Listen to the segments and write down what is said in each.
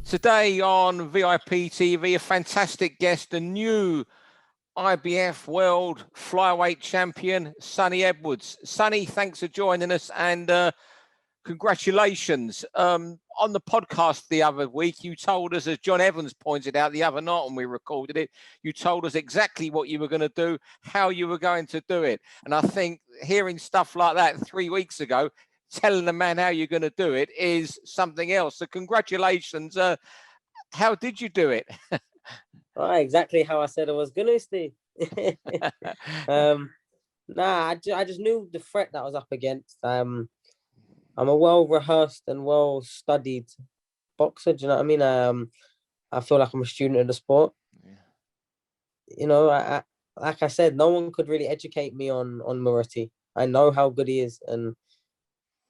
Today on VIP TV, a fantastic guest, the new IBF World Flyweight Champion, Sonny Edwards. Sonny, thanks for joining us and congratulations. On the podcast the other week, you told us, as John Evans pointed out the other night when we recorded it, you told us exactly what you were going to do, how you were going to do it. And I think hearing stuff like that 3 weeks ago, telling the man how you're going to do it is something else. So congratulations. How did you do it? Exactly how I said I was gonna, Steve. I just knew the threat that I was up against. I'm a well-rehearsed and well-studied boxer. Do you know what I mean? I feel like I'm a student of the sport. Yeah. You know, like I said, no one could really educate me on Moretti. I know how good he is and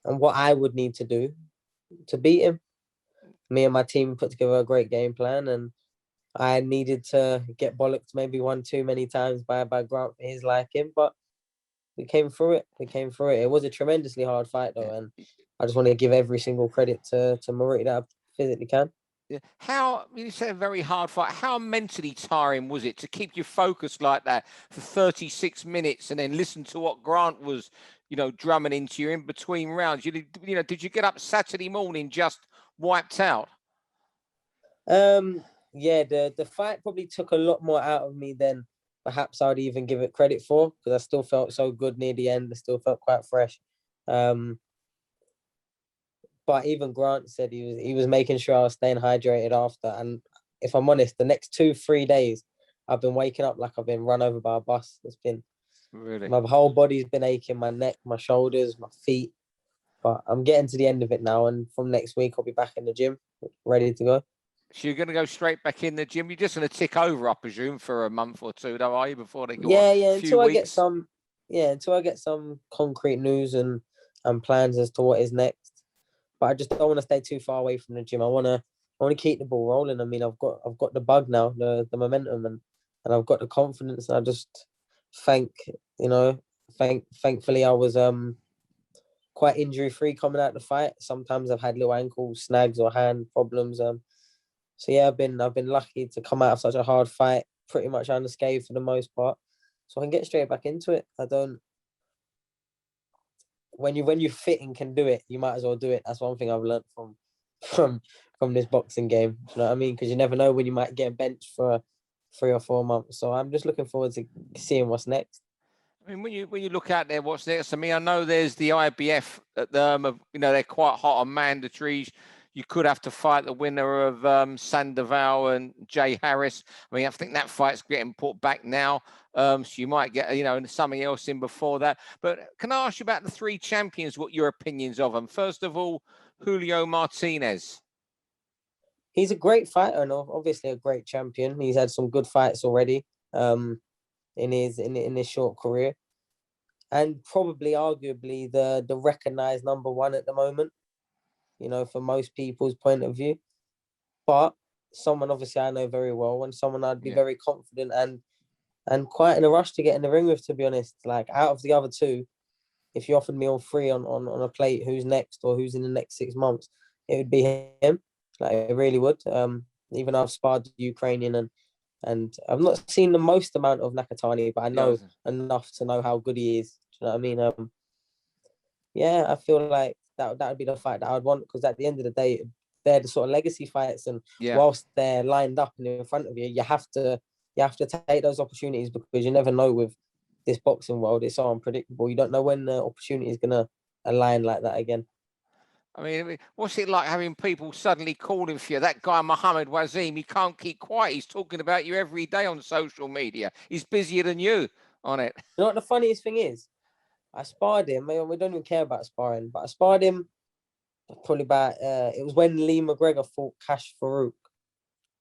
what I would need to do to beat him. Me and my team put together a great game plan, and I needed to get bollocked maybe one too many times by Grant for his liking, but we came through it. It was a tremendously hard fight though, and I just want to give every single credit to Moretti that I physically can. Yeah. How, you said a very hard fight, how mentally tiring was it to keep you focused like that for 36 minutes and then listen to what Grant was, drumming into you in between rounds? Did you get up Saturday morning just wiped out? Yeah, the fight probably took a lot more out of me than perhaps I'd even give it credit for, because I still felt so good near the end. I still felt quite fresh. But even Grant said he was making sure I was staying hydrated after. And if I'm honest, the next 2-3 days, I've been waking up like I've been run over by a bus. It's been really, my whole body's been aching, my neck, my shoulders, my feet. But I'm getting to the end of it now, and from next week I'll be back in the gym, ready to go. So you're going to go straight back in the gym. You're just going to tick over, I presume, for a month or two, though, are you? Before they go, until I get some concrete news and plans as to what is next. But I just don't want to stay too far away from the gym. I want to keep the ball rolling. I mean, I've got the bug now, the momentum, and I've got the confidence. And I just thankfully I was quite injury free coming out of the fight. Sometimes I've had little ankle snags or hand problems. So yeah, I've been lucky to come out of such a hard fight pretty much unscathed for the most part, so I can get straight back into it. When you're fit and can do it, you might as well do it. That's one thing I've learned from this boxing game. You know what I mean? Because you never know when you might get benched for 3 or 4 months. So I'm just looking forward to seeing what's next. I mean, when you look out there, what's next? I mean, I know there's the IBF at they're quite hot on mandatories. You could have to fight the winner of Sandoval and Jay Harris. I mean, I think that fight's getting put back now. So you might get, something else in before that. But can I ask you about the 3 champions, what your opinions of them? First of all, Julio Martinez. He's a great fighter and obviously a great champion. He's had some good fights already in his short career. And probably, arguably, the recognized number 1 at the moment, for most people's point of view. But someone obviously I know very well, and someone I'd be very confident and quite in a rush to get in the ring with, to be honest. Like, out of the other 2, if you offered me all 3 on a plate, who's next or who's in the next 6 months, it would be him. Like, it really would. Even though I've sparred the Ukrainian and I've not seen the most amount of Nakatani, but I know enough to know how good he is. Do you know what I mean? I feel like that would be the fight that I would want, because at the end of the day, they're the sort of legacy fights, and whilst they're lined up and in front of you, you have to take those opportunities, because you never know with this boxing world. It's so unpredictable. You don't know when the opportunity is going to align like that again. I mean, what's it like having people suddenly calling for you? That guy, Mohammed Wazim, he can't keep quiet. He's talking about you every day on social media. He's busier than you on it. You know what the funniest thing is? I sparred him. We don't even care about sparring, but I sparred him probably about, it was when Lee McGregor fought Cash Farouk.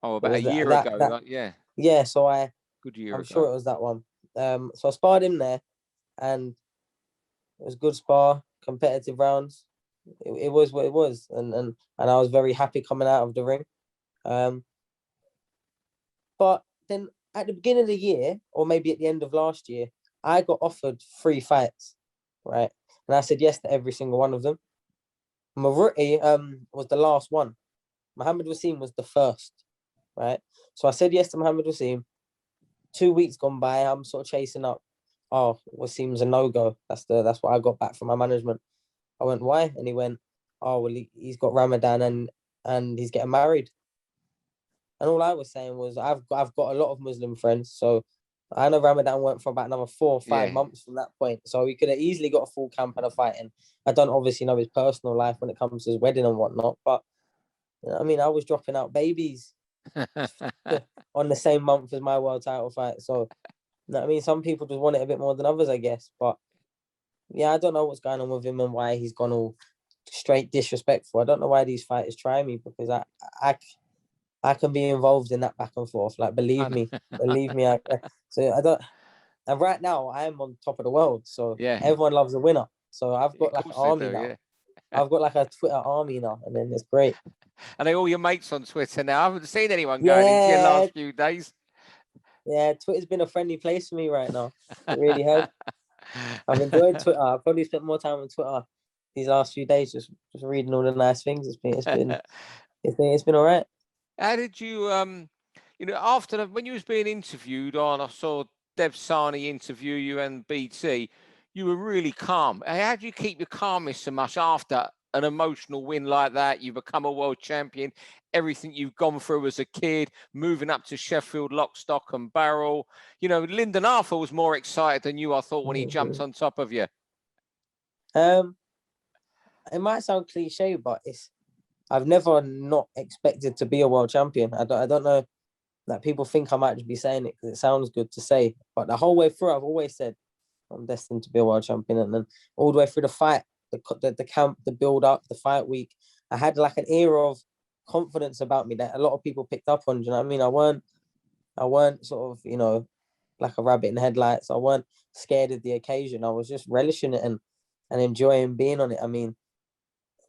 Oh, about a year ago, right? Yeah. Yeah, so I'm ago. sure it was that one. So I sparred him there, and it was good spar, competitive rounds. It was what it was, and I was very happy coming out of the ring. But then at the beginning of the year, or maybe at the end of last year, I got offered 3 fights, right? And I said yes to every single one of them. Moretti was the last one. Muhammad Wasim was the first, right? So I said yes to Muhammad Wasim. 2 weeks gone by, I'm sort of chasing up. Oh, Wasim's a no-go. That's what I got back from my management. I went, why? And he went, oh, well, he's got Ramadan and he's getting married. And all I was saying was, I've got a lot of Muslim friends, so I know Ramadan went for about another 4 or 5 months from that point. So he could have easily got a full camp and a fight in. I don't obviously know his personal life when it comes to his wedding and whatnot, but you know what I mean, I was dropping out babies on the same month as my world title fight. So you know what I mean, some people just want it a bit more than others, I guess. But yeah, I don't know what's going on with him and why he's gone all straight disrespectful. I don't know why these fighters try me, because I can be involved in that back and forth. Like, believe me. So I don't. And right now, I am on top of the world. So everyone loves a winner. So I've got like an army now. I've got like a Twitter army now, and then it's great. And they're all your mates on Twitter now. I haven't seen anyone going into your last few days. Yeah, Twitter's been a friendly place for me right now. It really has. I've enjoyed Twitter. I've probably spent more time on Twitter these last few days, just reading all the nice things. It's been all right. How did you after when you was being interviewed on, I saw Dev Sani interview you and BT, you were really calm. How do you keep your calmness so much after an emotional win like that? You become a world champion, everything you've gone through as a kid, moving up to Sheffield lock, stock and barrel. Lyndon Arthur was more excited than you, I thought, when he jumped on top of you. It might sound cliche, but I've never not expected to be a world champion. I don't know that people think I might just be saying it because it sounds good to say, but the whole way through, I've always said I'm destined to be a world champion. And then all the way through the fight, the camp, the build up, the fight week, I had like an air of confidence about me that a lot of people picked up on. Do you know what I mean? I weren't sort of, like a rabbit in headlights. I weren't scared of the occasion. I was just relishing it and enjoying being on it. I mean,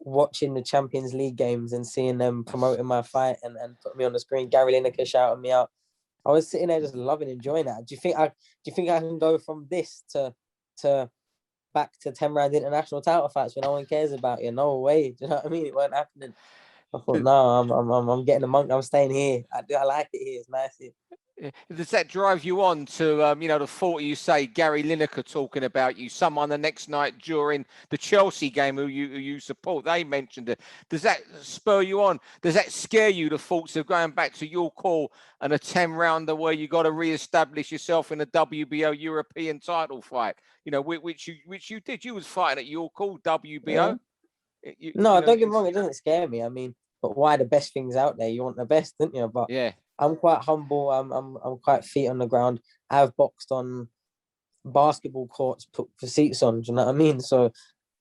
watching the Champions League games and seeing them promoting my fight and putting me on the screen, Gary Lineker shouting me out. I was sitting there just loving, enjoying that. Do you think I can go from this to back to 10-round international title fights when no one cares about you? No way. Do you know what I mean? It weren't happening. I thought, no, I'm getting a monk. I'm staying here. I like it here. It's nice here. Does that drive you on to, the thought you say, Gary Lineker talking about you, someone the next night during the Chelsea game who you support, they mentioned it. Does that spur you on? Does that scare you, the thoughts of going back to your call and a 10-rounder where you got to re-establish yourself in a WBO European title fight? Which you did. You was fighting at your call, WBO. Yeah. Don't get me wrong, it doesn't scare me. I mean, but why the best things out there? You want the best, don't you? But yeah. I'm quite humble. I'm quite feet on the ground. I've boxed on basketball courts, put for seats on. Do you know what I mean? So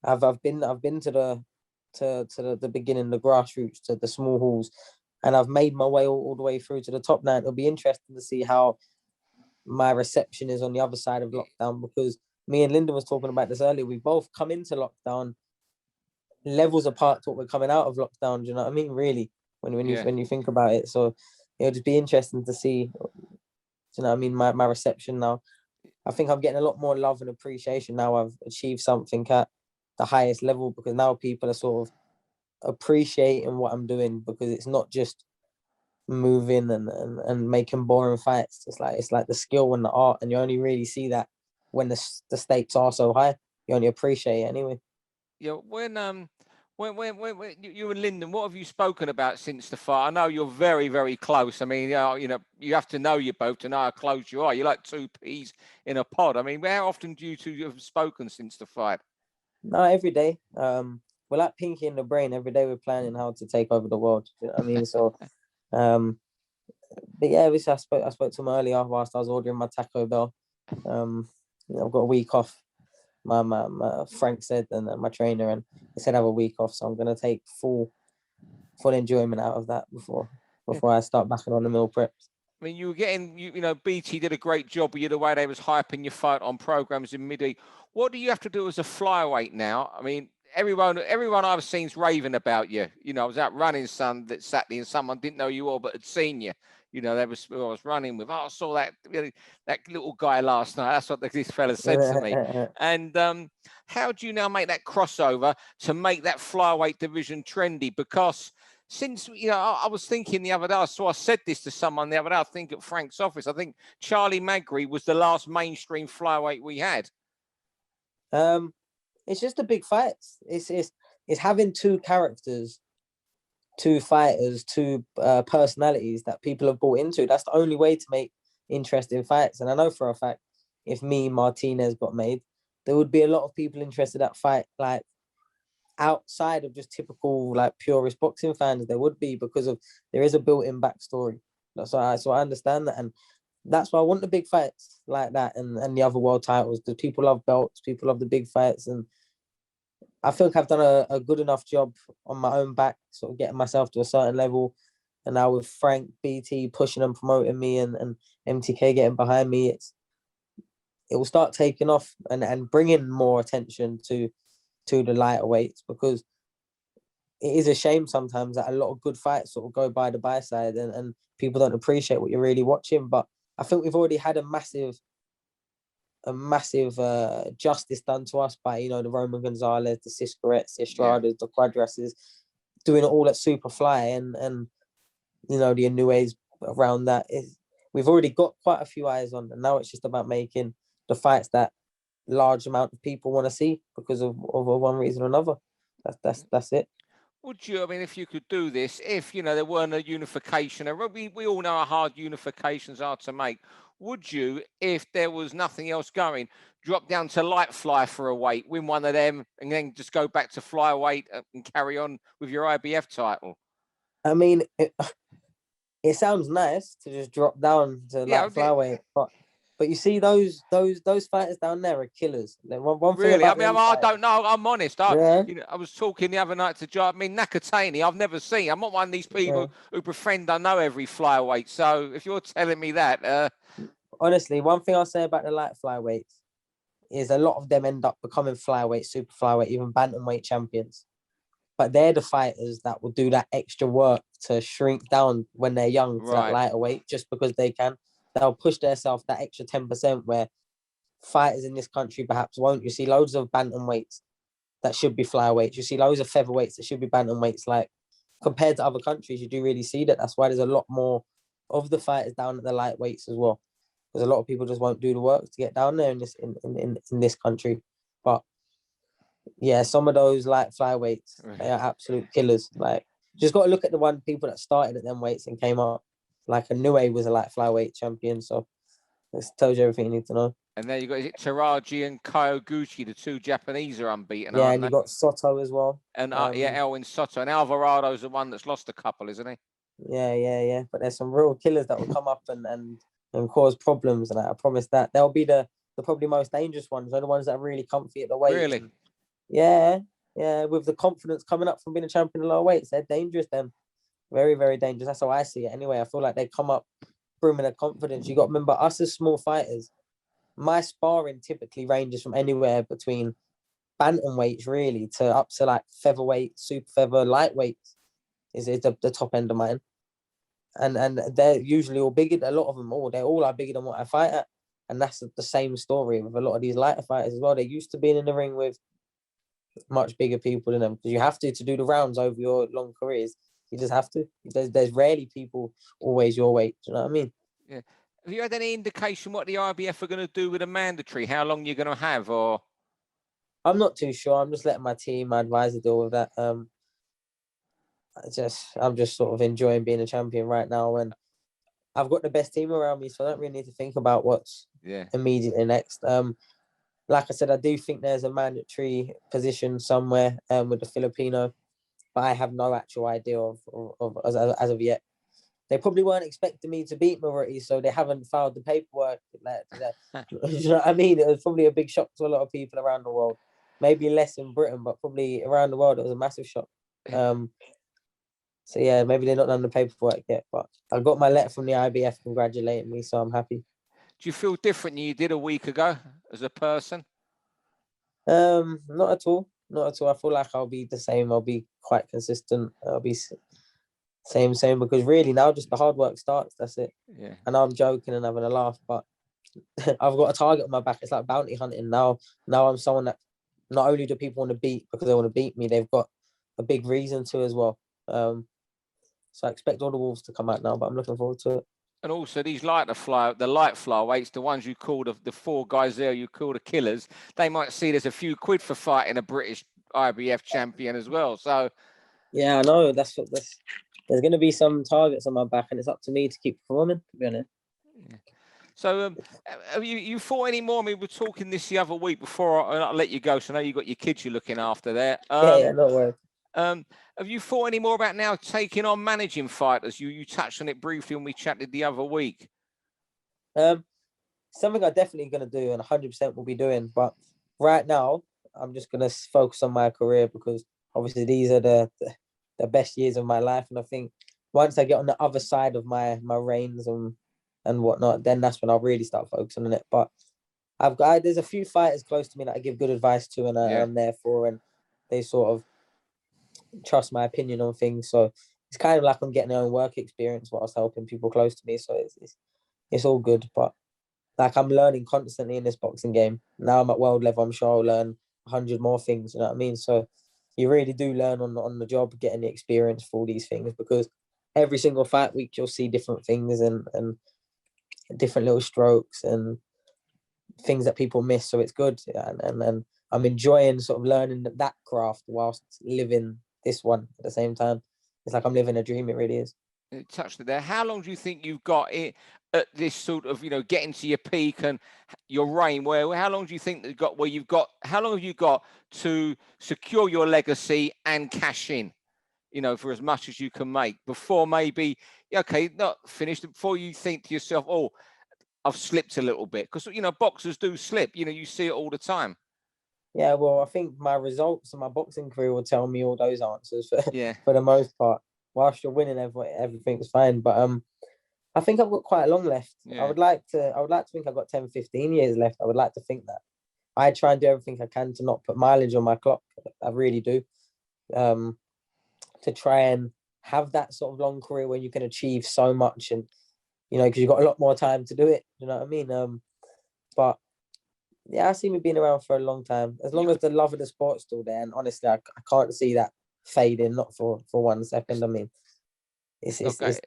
I've been to the beginning, the grassroots, to the small halls, and I've made my way all the way through to the top now. It'll be interesting to see how my reception is on the other side of lockdown, because me and Lyndon was talking about this earlier. We both come into lockdown levels apart to what we're coming out of lockdown. Do you know what I mean? Really, when you think about it. So it'll just be interesting to see, you know what I mean, my reception now. I think I'm getting a lot more love and appreciation now I've achieved something at the highest level, because now people are sort of appreciating what I'm doing, because it's not just moving and making boring fights. It's like the skill and the art, and you only really see that when the stakes are so high. You only appreciate it anyway. Yeah, when you and Lyndon, what have you spoken about since the fight? I know you're very, very close. I mean, you have to know you both to know how close you are. You're like two peas in a pod. I mean, how often do you two have spoken since the fight? No, every day. We're like Pinky in the Brain. Every day we're planning how to take over the world. You know what I mean? So, but yeah, I spoke to him earlier whilst I was ordering my Taco Bell. I've got a week off. My Frank said, and my trainer, and he said I have a week off, so I'm gonna take full enjoyment out of that before I start backing on the meal preps. I mean, you were getting, BT did a great job with you, the way they was hyping your fight on programs in mid. What do you have to do as a flyweight now? I mean, everyone I've seen's raving about you. I was out running Saturday, and someone didn't know you all, but had seen you. I was running with. I saw that little guy last night. That's what this fella said to me. And how do you now make that crossover to make that flyweight division trendy? Because since, I was thinking the other day, so I said this to someone the other day, I think at Frank's office, I think Charlie Magri was the last mainstream flyweight we had. It's just the big fights. It's having two characters, two fighters, two personalities that people have bought into. That's the only way to make interesting fights. And I know for a fact, if Martinez got made, there would be a lot of people interested in that fight, like outside of just typical like purist boxing fans. There would be, because there is a built-in backstory. So I understand that, and that's why I want the big fights like that, and the other world titles. Because people love belts, people love the big fights, and I think I've done a good enough job on my own back, sort of getting myself to a certain level. And now with Frank, BT pushing and promoting me, and MTK getting behind me, it will start taking off and bringing more attention to the lighter weights, because it is a shame sometimes that a lot of good fights sort of go by the by-side, and people don't appreciate what you're really watching. But I think we've already had a massive justice done to us by, the Roman Gonzalez, the Siscarettes, the Estradas, the Quadrases, doing it all at Superfly, and the Inoues around that. We've already got quite a few eyes on, and now it's just about making the fights that large amount of people want to see because of one reason or another. That's it. Would you, if you could do this, if, there weren't a unification, and we all know how hard unifications are to make, would you, if there was nothing else going, drop down to light fly for a weight, win one of them, and then just go back to flyweight and carry on with your IBF title? It sounds nice to just drop down to light flyweight, but you see those fighters down there are killers. One thing really, about I don't know. I'm honest. Yeah. I was talking the other night to Joe. Nakatani, I've never seen. I'm not one of these people who pretend I know every flyweight. So if you're telling me that, honestly, one thing I'll say about the light flyweights is a lot of them end up becoming flyweight, super flyweight, even bantamweight champions. But they're the fighters that will do that extra work to shrink down when they're young to that lighter weight, just because they can. They'll push themselves that extra 10%, where fighters in this country perhaps won't. You see loads of bantamweights that should be flyweights. You see loads of featherweights that should be bantamweights. Like, compared to other countries, you do really see that. That's why there's a lot more of the fighters down at the lightweights as well, because a lot of people just won't do the work to get down there in this country. But yeah, some of those light flyweights, they are absolute killers. Like, just got to look at the people that started at them weights and came up. Like, Inoue was a light flyweight champion, so this tells you everything you need to know. And then you got, is it Taraji and Kyoguchi, the two Japanese are unbeaten, yeah, and you got Soto as well. And Elwin Soto. And Alvarado's the one that's lost a couple, isn't he? Yeah. But there's some real killers that will come up and cause problems. And I promise that they'll be the probably most dangerous ones. They're the ones that are really comfy at the weight. Really? Yeah. With the confidence coming up from being a champion in lower weights, they're dangerous. Them, very, very dangerous. That's how I see it. Anyway, I feel like they come up brimming of confidence. You got to remember, us as small fighters, my sparring typically ranges from anywhere between bantamweights really to up to like featherweight, super feather, lightweights is the top end of mine. And they're usually all bigger. A lot of them they all are bigger than what I fight at. And that's the same story with a lot of these lighter fighters as well. They're used to being in the ring with much bigger people than them, because you have to do the rounds over your long careers. You just have to. There's rarely people always your weight. Do you know what I mean? Yeah. Have you had any indication what the IBF are going to do with a mandatory? How long you're going to have, or? I'm not too sure. I'm just letting my team, my advisor, deal with that. I'm just sort of enjoying being a champion right now, and I've got the best team around me, so I don't really need to think about what's immediately next. Like I said, I do think there's a mandatory position somewhere with the Filipino, but I have no actual idea of as of yet. They probably weren't expecting me to beat Moretti, so they haven't filed the paperwork. You know what I mean? It was probably a big shock to a lot of people around the world. Maybe less in Britain, but probably around the world, it was a massive shock. So yeah, maybe they're not done the paperwork yet, but I got my letter from the IBF congratulating me, so I'm happy. Do you feel different than you did a week ago as a person? Not at all. I feel like I'll be the same. I'll be quite consistent. I'll be same, because really now just the hard work starts. That's it. Yeah. I know I'm joking and having a laugh, but I've got a target on my back. It's like bounty hunting now. Now I'm someone that not only do people want to beat because they want to beat me, they've got a big reason to as well. So I expect all the Wolves to come out now, but I'm looking forward to it. And also these light flyweights, the ones you call the four guys there you call the killers, they might see there's a few quid for fighting a British IBF champion as well. So yeah, I know there's going to be some targets on my back, and it's up to me to keep performing, to be honest. Yeah. So have you fought any more? I mean, we were talking this the other week before I'll let you go. So I know you got your kids you're looking after there. Yeah, no worries. Have you thought any more about now taking on managing fighters? You touched on it briefly when we chatted the other week. Something I'm definitely going to do and 100% will be doing. But right now, I'm just going to focus on my career because obviously these are the best years of my life. And I think once I get on the other side of my reigns and whatnot, then that's when I'll really start focusing on it. But there's a few fighters close to me that I give good advice to and I'm there for, and they sort of trust my opinion on things. So it's kind of like I'm getting my own work experience whilst helping people close to me. So it's all good. But like I'm learning constantly in this boxing game. Now I'm at world level. I'm sure I'll learn 100 more things. You know what I mean? So you really do learn on the job, getting the experience for all these things, because every single fight week you'll see different things and different little strokes and things that people miss. So it's good, and I'm enjoying sort of learning that craft whilst living this one at the same time. It's like I'm living a dream. It really is. You touched it there. How long do you think you've got it at this sort of, getting to your peak and your reign? How long do you think how long have you got to secure your legacy and cash in, for as much as you can make before maybe, okay, not finished, before you think to yourself, oh, I've slipped a little bit? Because, boxers do slip, you see it all the time. Yeah, well, I think my results and my boxing career will tell me all those answers Yeah. for the most part. Whilst you're winning, everything's fine. But I think I've got quite a long left. Yeah. I would like to think I've got 10, 15 years left. I would like to think that. I try and do everything I can to not put mileage on my clock. I really do. To try and have that sort of long career where you can achieve so much, and because you've got a lot more time to do it. You know what I mean? But yeah, I see me being around for a long time. As long as the love of the sport's still there, and honestly, I can't see that fading, not for 1 second. I mean, it's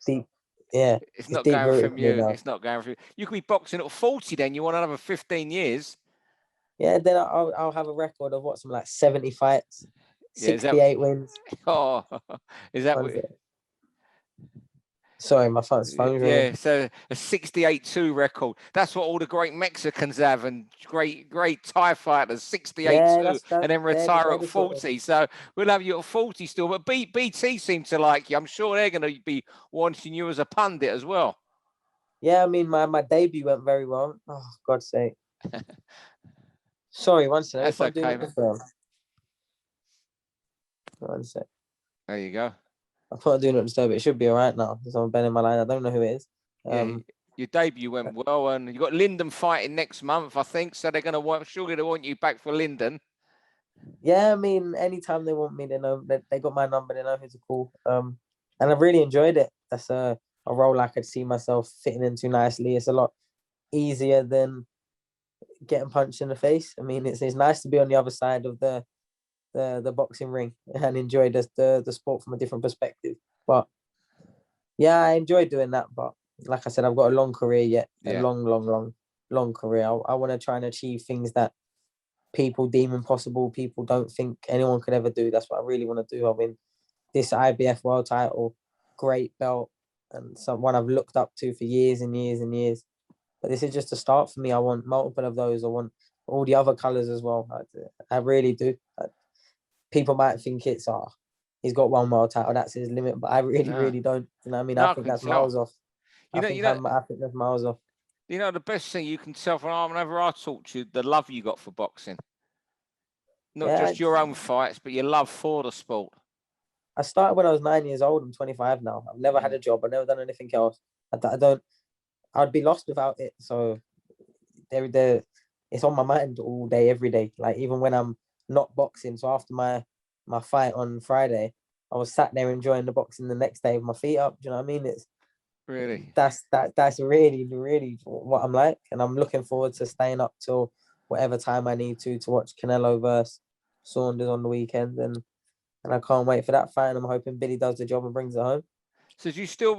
deep. Yeah, it's not going from you. It's not going from you. You could be boxing at 40, then you want another 15 years. Yeah, then I'll have a record of something like 70 fights, 68 wins. Oh, is that what? Sorry, my phone's ringing. Yeah, so a 68-2 record. That's what all the great Mexicans have, and great Thai fighters, 68-2, and then retire at 40. So we'll have you at 40 still. But BT seem to like you. I'm sure they're going to be wanting you as a pundit as well. Yeah, I mean, my debut went very well. Oh, God's sake. Sorry, one second. That's okay, man. 1 sec. There you go. I thought I do not disturb it. It should be all right now. Someone been in my line. I don't know who it is. Yeah, your debut went well, and you got Lyndon fighting next month, I think. So they're going to want you back for Lyndon. Yeah, I mean, anytime they want me, they know that they got my number. They know who to call. And I've really enjoyed it. That's a role I could see myself fitting into nicely. It's a lot easier than getting punched in the face. I mean, it's nice to be on the other side of the boxing ring and enjoy the sport from a different perspective. But yeah, I enjoy doing that. But like I said, I've got a long career yet. A long career. I want to try and achieve things that people deem impossible, people don't think anyone could ever do. That's what I really want to do. I mean, this IBF world title, great belt, and someone I've looked up to for years and years and years. But this is just a start for me. I want multiple of those. I want all the other colours as well. I really do. People might think it's he's got one world title, that's his limit, but I really don't. You know what I mean? I think that's miles off. I think that's miles off. The best thing you can tell from whenever I talk to you, the love you got for boxing. Not just your own fights, but your love for the sport. I started when I was 9 years old. I'm 25 now. I've never had a job. I've never done anything else. I'd be lost without it. So it's on my mind all day, every day. Like even when I'm not boxing. So after my fight on Friday, I was sat there enjoying the boxing the next day with my feet up. Do you know what I mean? It's really that's really, really what I'm like. And I'm looking forward to staying up till whatever time I need to watch Canelo versus Saunders on the weekend. And I can't wait for that fight. And I'm hoping Billy does the job and brings it home. So do you still,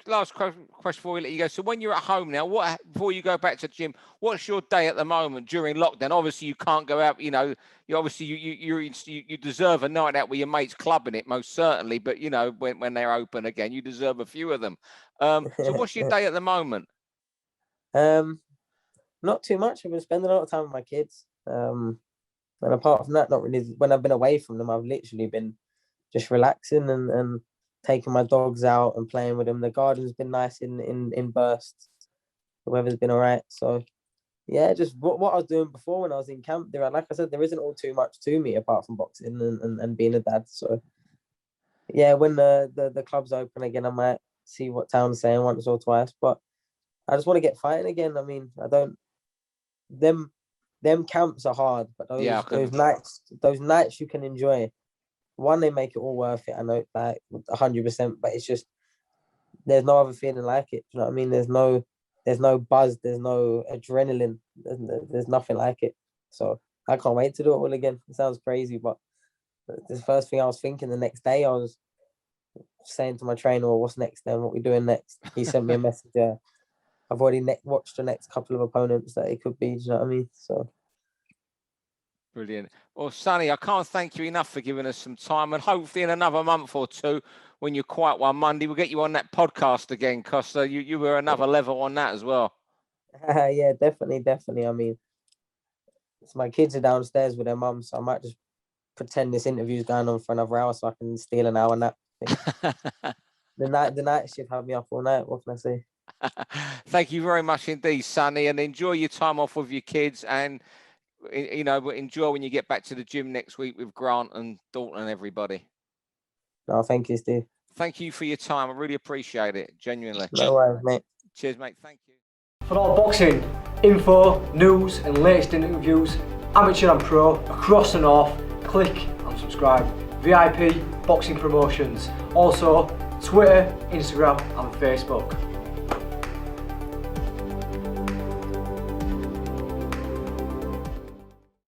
last question before we let you go. So when you're at home now, before you go back to the gym, what's your day at the moment during lockdown? Obviously you can't go out, you know, you deserve a night out with your mates clubbing it, most certainly. But you know, when they're open again, you deserve a few of them. So what's your day at the moment? Not too much. I've been spending a lot of time with my kids. And apart from that, not really. When I've been away from them, I've literally been just relaxing and taking my dogs out and playing with them. The garden's been nice in bursts. The weather's been all right. So yeah, just what I was doing before when I was in camp. Like I said, there isn't all too much to me apart from boxing and being a dad. So yeah, when the club's open again, I might see what town's saying once or twice. But I just want to get fighting again. I mean, I don't. Them camps are hard, but those nights you can enjoy. One, they make it all worth it. I know, like 100%, but it's just there's no other feeling like it. Do you know what I mean? There's no buzz. There's no adrenaline. There's nothing like it. So I can't wait to do it all again. It sounds crazy, but the first thing I was thinking the next day, I was saying to my trainer, well, what's next then? What we doing next? He sent me a message. I've already watched the next couple of opponents that it could be. Do you know what I mean? So. Brilliant. Well, Sonny, I can't thank you enough for giving us some time, and hopefully in another month or two, when you're quiet one Monday, we'll get you on that podcast again, because you were another level on that as well. Yeah, definitely. I mean, my kids are downstairs with their mum, so I might just pretend this interview's going on for another hour so I can steal an hour nap. The night shift had me up all night. What can I say? Thank you very much indeed, Sonny, and enjoy your time off with your kids, and you know, enjoy when you get back to the gym next week with Grant and Dalton and everybody. No, thank you, Steve. Thank you for your time. I really appreciate it, genuinely. No worries, mate. Cheers, mate. Thank you. For all boxing info, news and latest interviews, amateur and pro, across the north, click and subscribe. VIP Boxing Promotions. Also, Twitter, Instagram and Facebook.